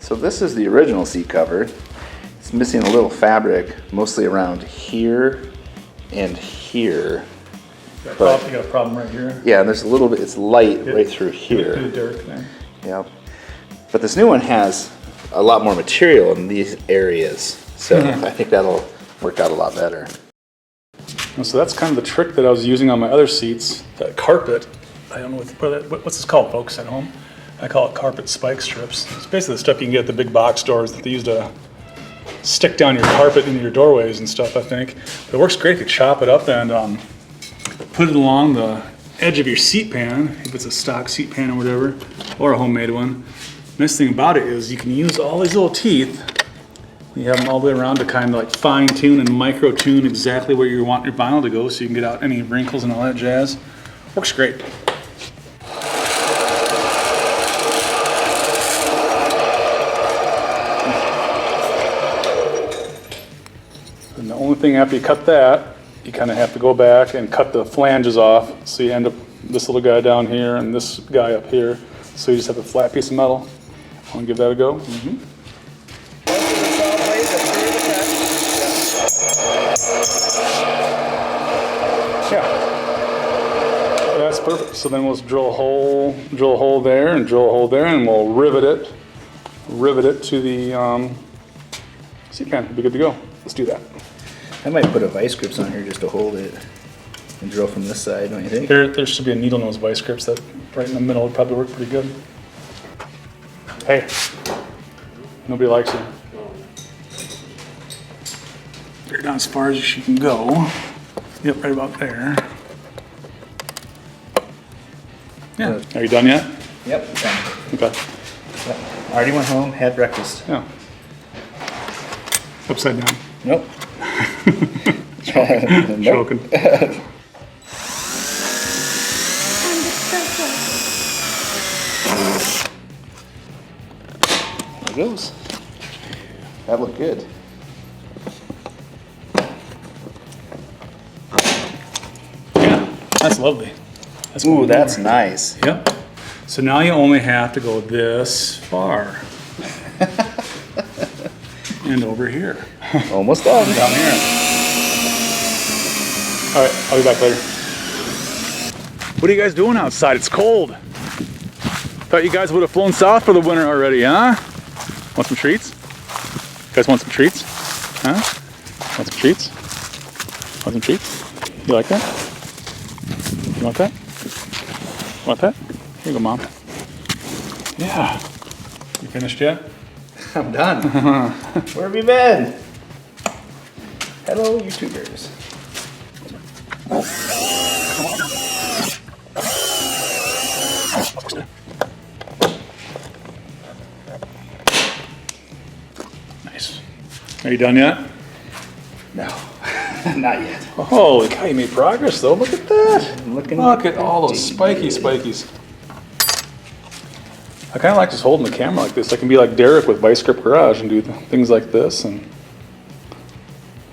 So this is the original seat cover. It's missing a little fabric, mostly around here and here. You got a problem right here? Yeah, and there's a little bit, it's light right through here. The dirt there. Yep. But this new one has a lot more material in these areas. So I think that'll work out a lot better. So that's kind of the trick that I was using on my other seats. That carpet, I don't know what's this called, folks, at home? I call it carpet spike strips. It's basically the stuff you can get at the big box stores that they use to stick down your carpet into your doorways and stuff, I think. But it works great if you chop it up and put it along the edge of your seat pan, if it's a stock seat pan or whatever, or a homemade one. Nice thing about it is you can use all these little teeth. You have them all the way around to kind of like fine tune and micro tune exactly where you want your vinyl to go so you can get out any wrinkles and all that jazz. Works great. And the only thing after you cut that, you kind of have to go back and cut the flanges off. So you end up this little guy down here and this guy up here. So you just have a flat piece of metal. Want to give that a go? Mm-hmm. Yeah, that's perfect. So then we'll drill a hole there, and drill a hole there, and we'll rivet it to the seat pan. We'll be good to go. Let's do that. I might put a vice grips on here just to hold it and drill from this side, don't you think? There should be a needle nose vice grips that right in the middle would probably work pretty good. Hey, nobody likes it. Get down as far as you can go. Yep, right about there. Yeah. Are you done yet? Yep, done. Okay. Yep. Already went home, had breakfast. Yeah. Upside down. Nope. Joking. There it goes. That looked good. That's lovely. Ooh, that's nice. Yep. So now you only have to go this far. And over here. Almost done. Down here. All right, I'll be back later. What are you guys doing outside? It's cold. Thought you guys would have flown south for the winter already, huh? Want some treats? You guys want some treats? Huh? Want some treats? Want some treats? You like that? You want that? Want that? Here you go, Mom. Yeah. You finished yet? I'm done. Where have you been? Hello, YouTubers. Nice. Are you done yet? No, not yet. Oh, holy cow, you made progress though. Look at that. Look at all those spikies. I kind of like just holding the camera like this. I can be like Derek with Vice Grip Garage and do things like this, and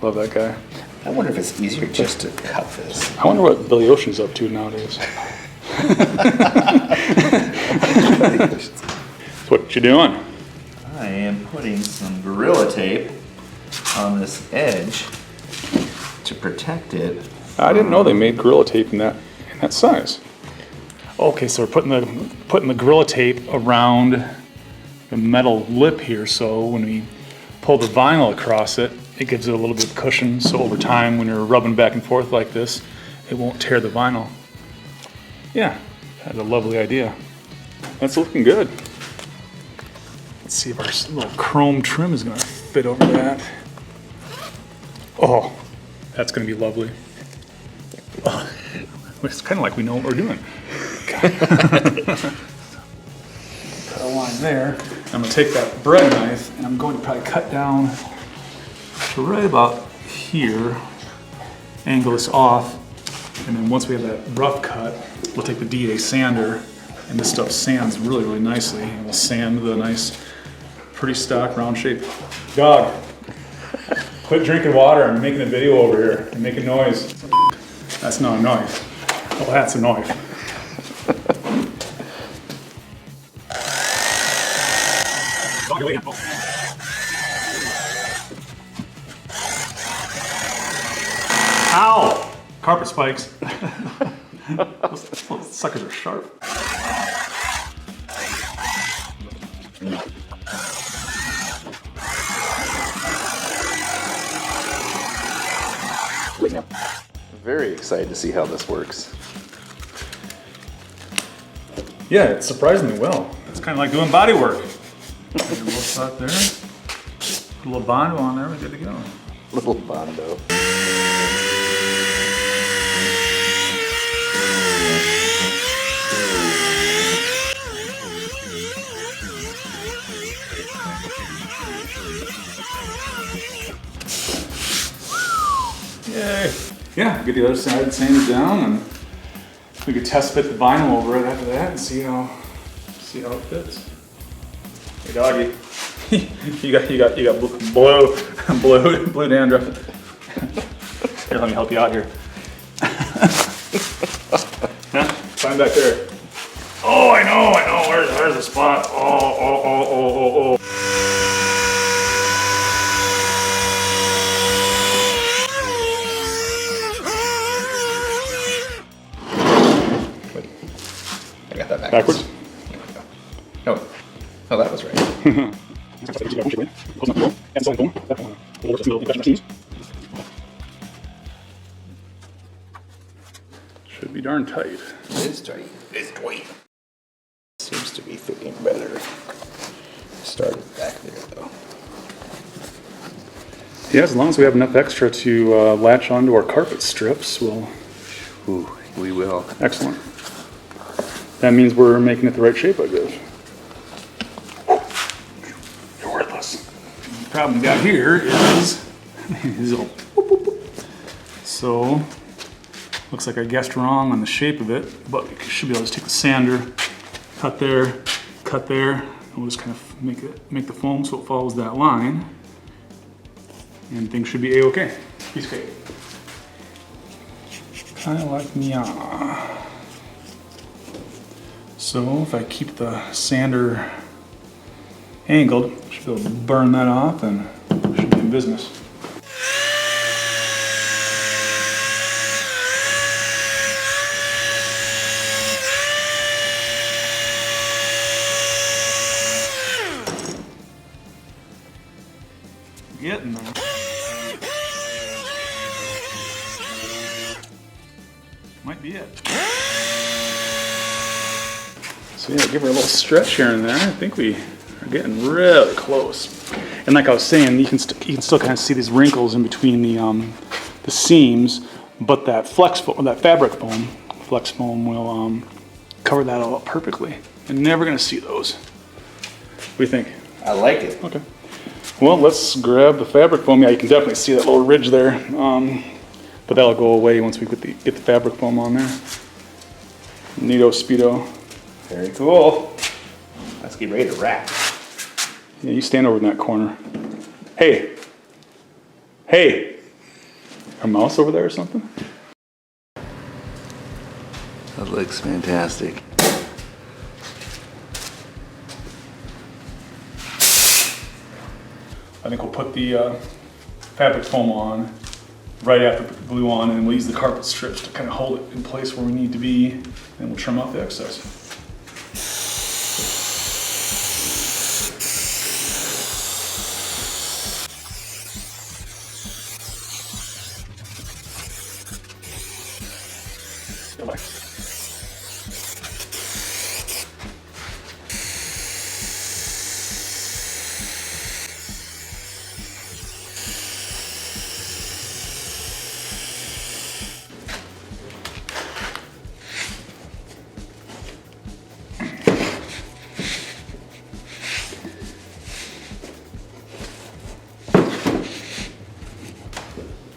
love that guy. I wonder if it's easier just to cut this. I wonder what Billy Ocean's up to nowadays. What you doing? I am putting some Gorilla Tape on this edge to protect it. I didn't know they made Gorilla Tape in that size. Okay, so we're putting the Gorilla Tape around the metal lip here, so when we pull the vinyl across it, it gives it a little bit of cushion, so over time when you're rubbing back and forth like this, it won't tear the vinyl. Yeah, that's a lovely idea. That's looking good. Let's see if our little chrome trim is going to fit over that. Oh, that's going to be lovely. Oh, it's kind of like we know what we're doing. Put a line there. I'm going to take that bread knife and I'm going to probably cut down to right about here, angle this off, and then once we have that rough cut, we'll take the DA sander, and this stuff sands really, really nicely, and we'll sand the nice, pretty stock, round shape. Dog, quit drinking water. I'm making a video over here and making noise. That's not a knife. Oh, that's a knife. Ow! Carpet spikes. Those suckers are sharp. Very excited to see how this works. Yeah, it's surprisingly well. It's kind of like doing body work. Get a little spot there. Put a little Bondo on there, we're good to go. Little Bondo. Yay! Yeah, get the other side sanded down, and we could test fit the vinyl over it after that and see how it fits. Hey doggy, you got blue dandruff. Here, let me help you out here. Huh? Find back there. Oh, I know. There's the spot. Oh. I got that Backwards? No, that was right. Should be darn tight. It is tight. It's tight. Seems to be fitting better. Started back there though. Yeah, as long as we have enough extra to latch onto our carpet strips, we'll... Ooh, we will. Excellent. That means we're making it the right shape, I guess. You're worthless. The problem we got here is these little boop, boop, boop. So, looks like I guessed wrong on the shape of it, but we should be able to just take the sander, cut there, and we'll just kind of make the foam so it follows that line. And things should be a-okay. Piece of cake. Kind of like meow. So if I keep the sander angled, I should be able to burn that off and should be in business. Getting there. Might be it. So yeah, give her a little stretch here and there. I think we are getting really close. And like I was saying, you can still kind of see these wrinkles in between the seams, but that fabric foam, flex foam will cover that all up perfectly. You're never gonna see those. What do you think? I like it. Okay. Well, let's grab the fabric foam. Yeah, you can definitely see that little ridge there, but that'll go away once we get the fabric foam on there. Neato speedo. Very cool. Let's get ready to wrap. Yeah, you stand over in that corner. Hey! A mouse over there or something? That looks fantastic. I think we'll put the fabric foam on right after we put the glue on, and we'll use the carpet strips to kind of hold it in place where we need to be, and we'll trim off the excess.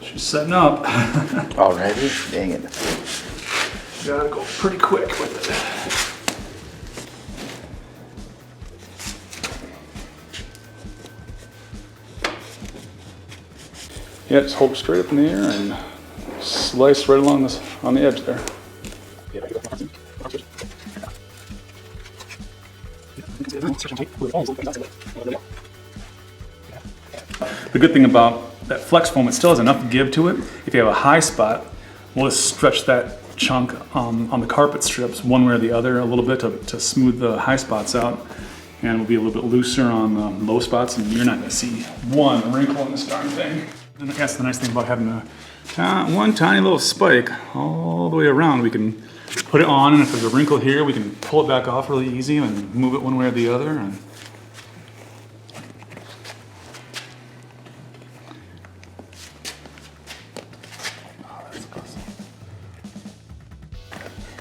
She's setting up. Alrighty, dang it. Gotta go pretty quick with it. Yeah, just hold it straight up in the air and slice right along this on the edge there. The good thing about that flex foam, it still has enough give to it. If you have a high spot, we'll just stretch that chunk on the carpet strips one way or the other a little bit to smooth the high spots out. And we'll be a little bit looser on the low spots, and you're not gonna see one wrinkle in this darn thing. And that's the nice thing about having one tiny little spike all the way around. We can put it on, and if there's a wrinkle here, we can pull it back off really easy and move it one way or the other. And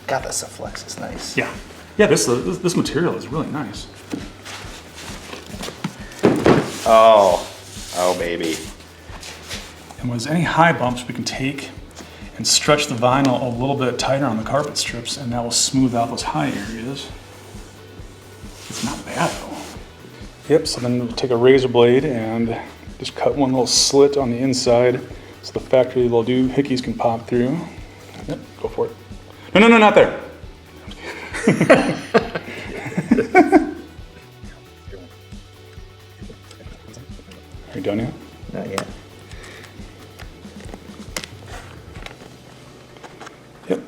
God, this flex is nice. yeah, this material is really nice. Oh, baby. And when there's any high bumps, we can take and stretch the vinyl a little bit tighter on the carpet strips, and that will smooth out those high areas. It's not bad though. Yep, so then we'll take a razor blade and just cut one little slit on the inside so the factory little doohickeys can pop through. Yep, go for it. No, not there. Are you done yet? Not yet. Yep.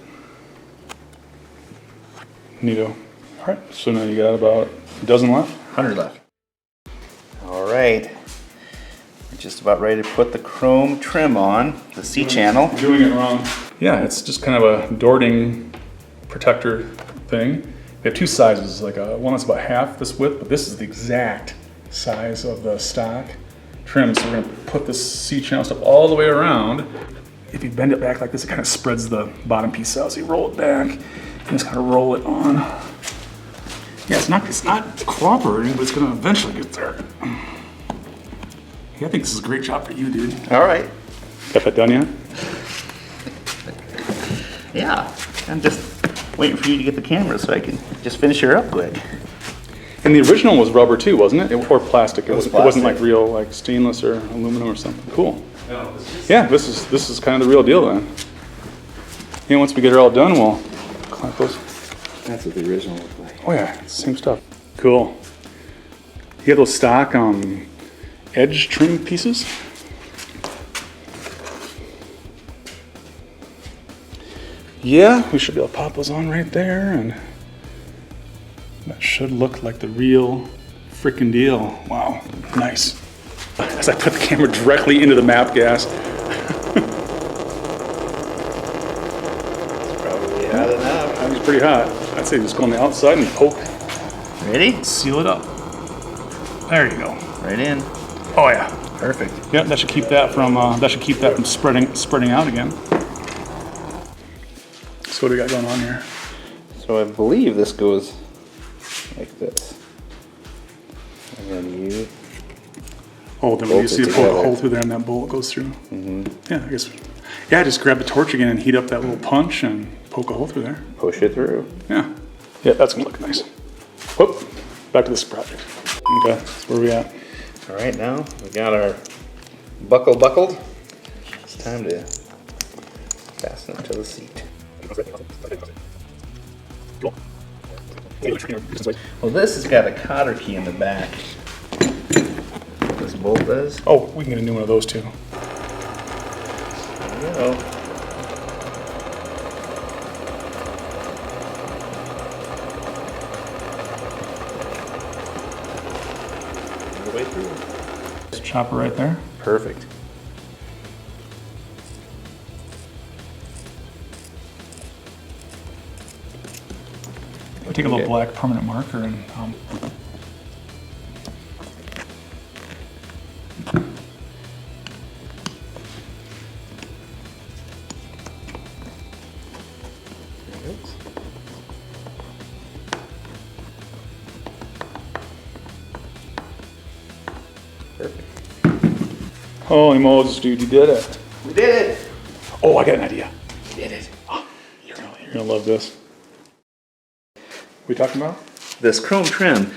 Neato. All right, so now you got about a dozen left. 100 left. All right. We're just about ready to put the chrome trim on the C-channel. Doing it wrong. Yeah, it's just kind of a Dording protector thing. We have two sizes, like one that's about half this width, but this is the exact size of the stock trim. So we're gonna put this C-channel stuff all the way around. If you bend it back like this, it kind of spreads the bottom piece out. So you roll it back and just kind of roll it on. Yeah, it's not cooperating, but it's gonna eventually get there. Yeah, I think this is a great job for you, dude. All right. Got that done yet? Yeah. I'm just waiting for you to get the camera so I can just finish her up quick. And the original was rubber too, wasn't it? Or plastic. It was wasn't plastic. like real, like stainless or aluminum or something. Cool. Yeah, this is kind of the real deal then. Yeah, once we get her all done, we'll clamp those. That's what the original looked like. Oh yeah, it's the same stuff. Cool. You have those stock edge trim pieces? Yeah, we should be able to pop those on right there, and that should look like the real freaking deal. Wow, nice. As I put the camera directly into the map gas. It's probably hot enough. It's pretty hot. I'd say just go on the outside and poke. Ready? Seal it up. There you go. Right in. Oh yeah. Perfect. Yeah, that should keep that from spreading out again. So what do we got going on here? So I believe this goes like this. And then you... Oh, then when you bolt see it a poke a together. hole through there and that bolt goes through. Mm-hmm. Yeah, I guess. Yeah, just grab the torch again and heat up that little punch and poke a hole through there. Push it through. Yeah. Yeah, that's gonna look nice. Whoop. Back to this project. Okay, that's where we at. All right, now we got our buckle buckled. It's time to fasten it to the seat. Well, this has got a cotter key in the back. This bolt does. Oh, we can get a new one of those too. There we go. All the way through. Just chop it right there. Perfect. Take a little black permanent marker and holy moles, dude, you did it. We did it. Oh, I got an idea. We did it. Oh, you're gonna love this. We talking about? This chrome trim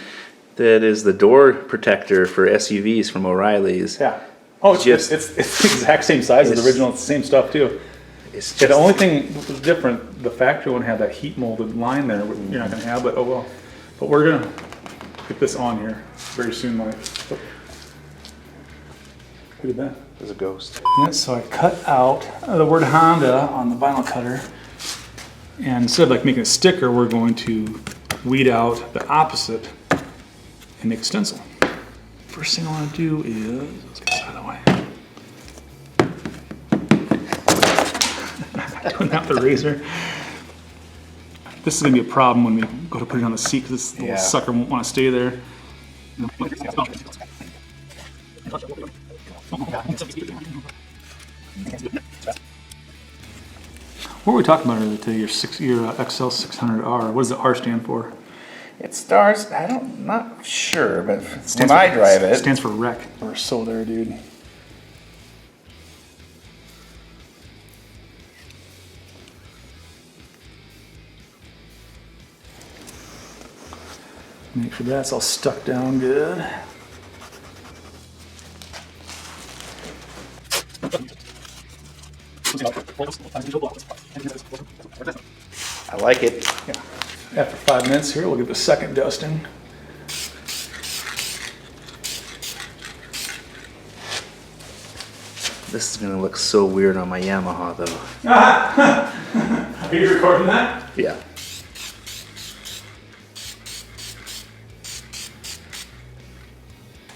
that is the door protector for SUVs from O'Reilly's. Yeah. Oh, it's Just- the exact same size as the original. It's the same stuff too. It's Yeah, just the only thing that was different, the factory one had that heat molded line there. You're not gonna have, but oh well. But we're gonna get this on here very soon, Mike. Who did that? There's a ghost. Yeah, so I cut out the word Honda on the vinyl cutter. And instead of like making a sticker, we're going to weed out the opposite and make a stencil. First thing I want to do is, let's get this out of the way. Doing that with the razor. This is going to be a problem when we go to put it on the seat because this little sucker won't want to stay there. What were we talking about earlier today? Your XL 600R. What does the R stand for? It stars. Not sure, but when I drive it, It stands for wreck. We're so there, dude. Make sure that's all stuck down good. I like it. Yeah. After 5 minutes here, we'll give it a second dusting. This is gonna look so weird on my Yamaha, though. Are you recording that? Yeah.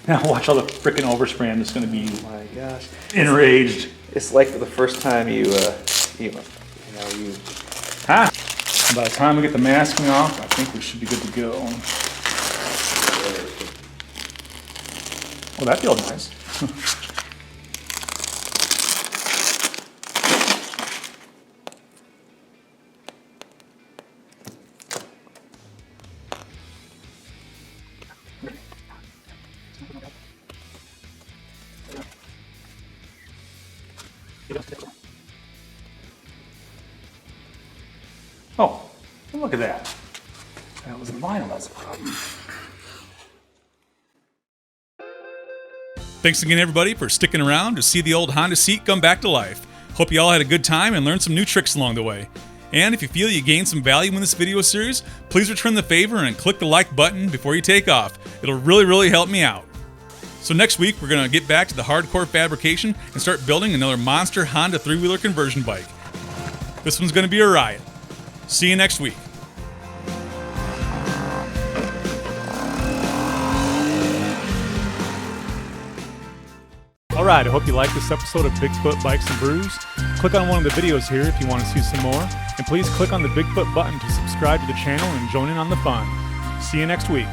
Now watch all the frickin' overspray. I'm just gonna be Oh my gosh. enraged. It's like the first time you Ah! By the time we get the masking off, I think we should be good to go. Well, that feels nice. Oh, look at that. That was the vinyl, that's the problem. Thanks again, everybody, for sticking around to see the old Honda seat come back to life. Hope you all had a good time and learned some new tricks along the way. And if you feel you gained some value in this video series, please return the favor and click the like button before you take off. It'll really help me out. So next week, we're going to get back to the hardcore fabrication and start building another monster Honda 3-wheeler conversion bike. This one's going to be a riot. See you next week. Alright, I hope you liked this episode of Bigfoot Bikes and Brews. Click on one of the videos here if you want to see some more. And please click on the Bigfoot button to subscribe to the channel and join in on the fun. See you next week.